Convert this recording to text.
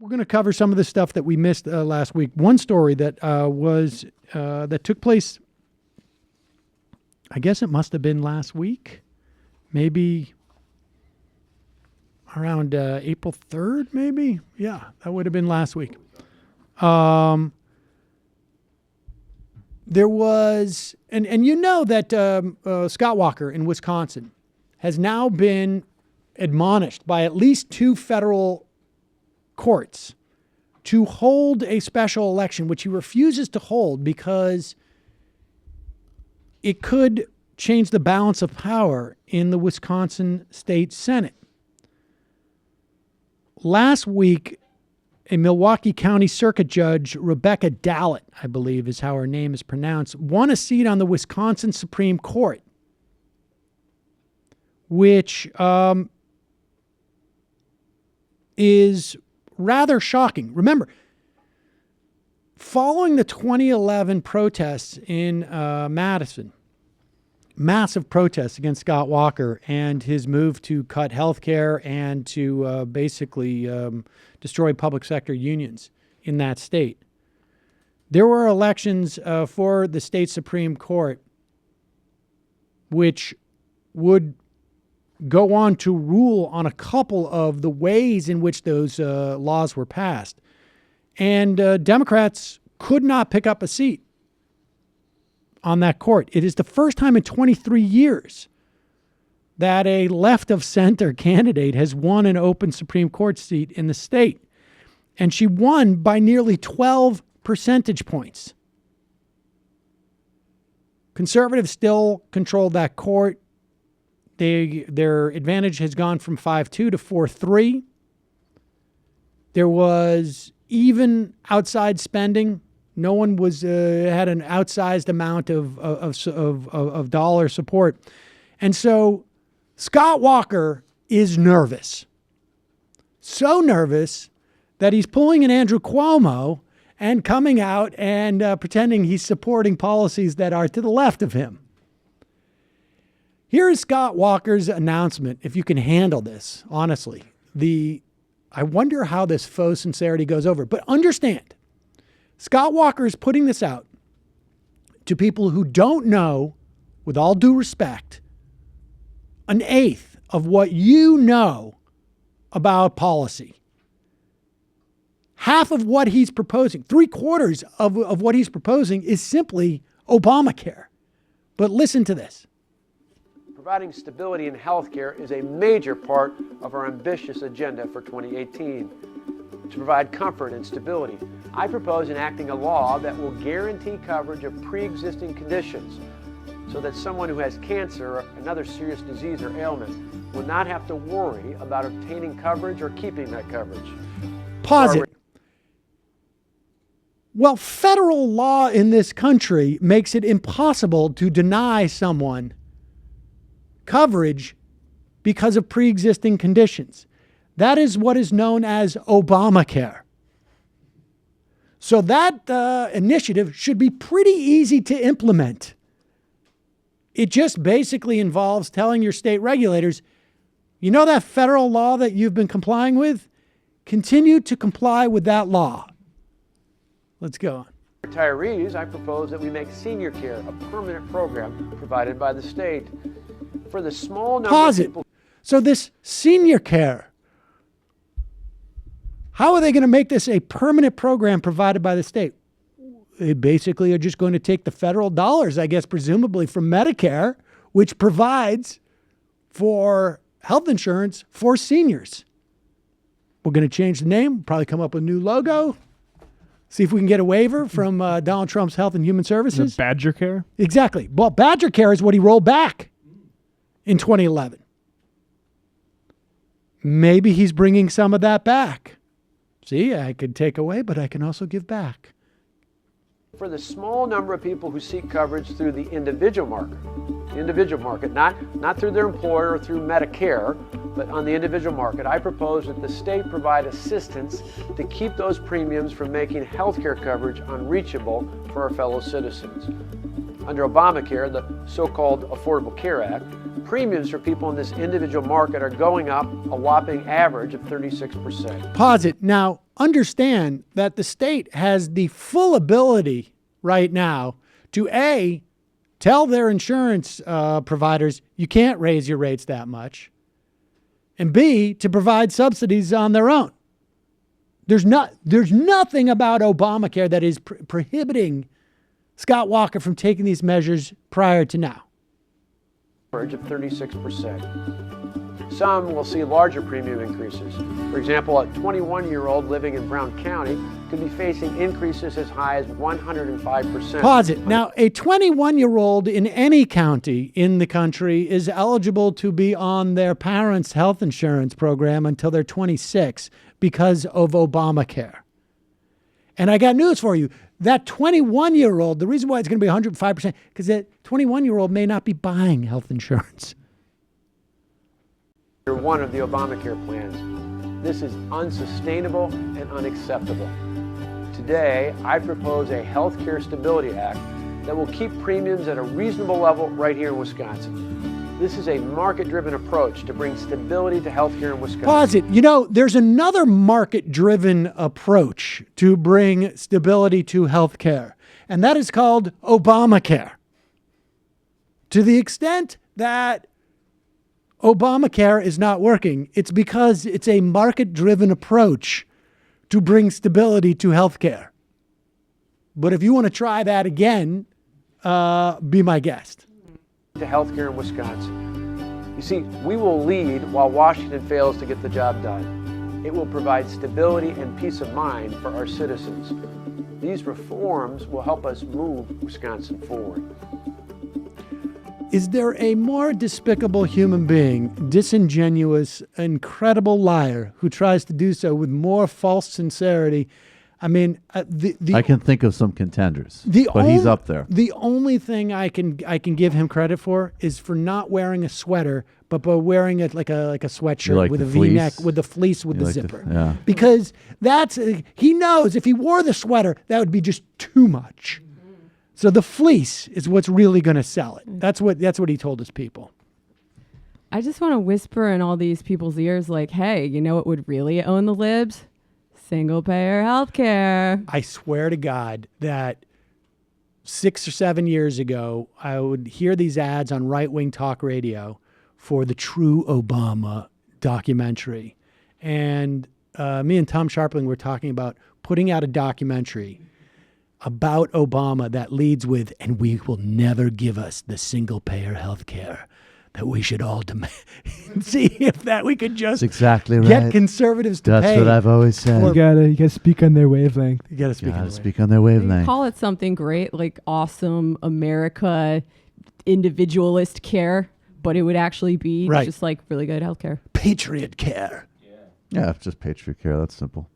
we're going to cover some of the stuff that we missed last week. One story that that took place, I guess it must have been last week, maybe around April 3rd, maybe? Yeah, that would have been last week. There was, and you know that Scott Walker in Wisconsin has now been admonished by at least 2 federal courts to hold a special election, which he refuses to hold because it could change the balance of power in the Wisconsin State Senate. Last week, a Milwaukee County Circuit Judge, Rebecca Dallett, I believe is how her name is pronounced, won a seat on the Wisconsin Supreme Court, which is rather shocking. Remember, following the 2011 protests in Madison, massive protests against Scott Walker and his move to cut health care and to basically destroy public sector unions in that state, there were elections for the state Supreme Court, which would go on to rule on a couple of the ways in which those laws were passed. And Democrats could not pick up a seat on that court. It is the first time in 23 years that a left-of-center candidate has won an open Supreme Court seat in the state. And she won by nearly 12 percentage points. Conservatives still control that court. Their advantage has gone from 5-2 to 4-3. There was even outside spending. No one was had an outsized amount of dollar support. And so Scott Walker is nervous. So nervous that he's pulling an Andrew Cuomo and coming out and pretending he's supporting policies that are to the left of him. Here is Scott Walker's announcement, if you can handle this, honestly. I wonder how this faux sincerity goes over. But understand, Scott Walker is putting this out to people who don't know, with all due respect, 1/8 of what you know about policy. Half of what he's proposing, 3/4 of what he's proposing is simply Obamacare. But listen to this. Providing stability in healthcare is a major part of our ambitious agenda for 2018. To provide comfort and stability, I propose enacting a law that will guarantee coverage of pre-existing conditions so that someone who has cancer or another serious disease or ailment will not have to worry about obtaining coverage or keeping that coverage. Pause it. Well, federal law in this country makes it impossible to deny someone coverage because of pre-existing conditions. That is what is known as Obamacare. So that initiative should be pretty easy to implement. It just basically involves telling your state regulators, you know that federal law that you've been complying with? Continue to comply with that law. Let's go on. Retirees, I propose that we make senior care a permanent program provided by the state. For the small number Pause of it. people. So this senior care, how are they going to make this a permanent program provided by the state? They basically are just going to take the federal dollars, I guess, presumably from Medicare, which provides for health insurance for seniors. We're going to change the name, probably come up with a new logo, see if we can get a waiver from Donald Trump's Health and Human Services. The Badger Care? Exactly. Well, Badger Care is what he rolled back in 2011. Maybe he's bringing some of that back. See, I could take away, but I can also give back. For the small number of people who seek coverage through the individual market, not through their employer or through Medicare, but on the individual market, I propose that the state provide assistance to keep those premiums from making healthcare coverage unreachable for our fellow citizens. Under Obamacare, the so-called Affordable Care Act, Premiums for people in this individual market are going up a whopping average of 36%. Pause it. Now, understand that the state has the full ability right now to A, tell their insurance providers you can't raise your rates that much, and B, to provide subsidies on their own. There's nothing about Obamacare that is prohibiting Scott Walker from taking these measures prior to now. Average of 36%. Some will see larger premium increases. For example, a 21-year-old living in Brown County could be facing increases as high as 105%. Pause it. Now, a 21-year-old in any county in the country is eligible to be on their parents' health insurance program until they're 26 because of Obamacare. And I got news for you. That 21-year-old, the reason why it's going to be 105%, because that 21-year-old may not be buying health insurance. You're one of the Obamacare plans. This is unsustainable and unacceptable. Today, I propose a Healthcare Stability Act that will keep premiums at a reasonable level right here in Wisconsin. This is a market-driven approach to bring stability to healthcare in Wisconsin. Pause it. You know, there's another market-driven approach to bring stability to healthcare, and that is called Obamacare. To the extent that Obamacare is not working, it's because it's a market-driven approach to bring stability to healthcare. But if you want to try that again, be my guest. To healthcare in Wisconsin. You see, we will lead while Washington fails to get the job done. It will provide stability and peace of mind for our citizens. These reforms will help us move Wisconsin forward. Is there a more despicable human being, disingenuous, incredible liar who tries to do so with more false sincerity? I mean, I can think of some contenders, but he's up there. The only thing I can give him credit for is for not wearing a sweater, but by wearing it like a sweatshirt like with a the V-neck, fleece? with the fleece with You the like zipper. yeah. Because that's he knows if he wore the sweater, that would be just too much. So the fleece is what's really going to sell it. That's what he told his people. I just want to whisper in all these people's ears, like, hey, you know what would really own the libs? Single payer healthcare. I swear to God that 6 or 7 years ago, I would hear these ads on right-wing talk radio for the True Obama documentary. And me and Tom Sharpling were talking about putting out a documentary about Obama that leads with, and we will never give us the single-payer healthcare that we should all demand. See if that we could just That's exactly right. get conservatives to That's pay. what I've always said. for- You gotta speak on their wavelength. You got to speak. Gotta in the way. speak on their You wavelength. call it something great, like awesome America individualist care, but it would actually be Right. just like really good healthcare. Patriot care. Yeah, it's just Patriot Care. That's simple.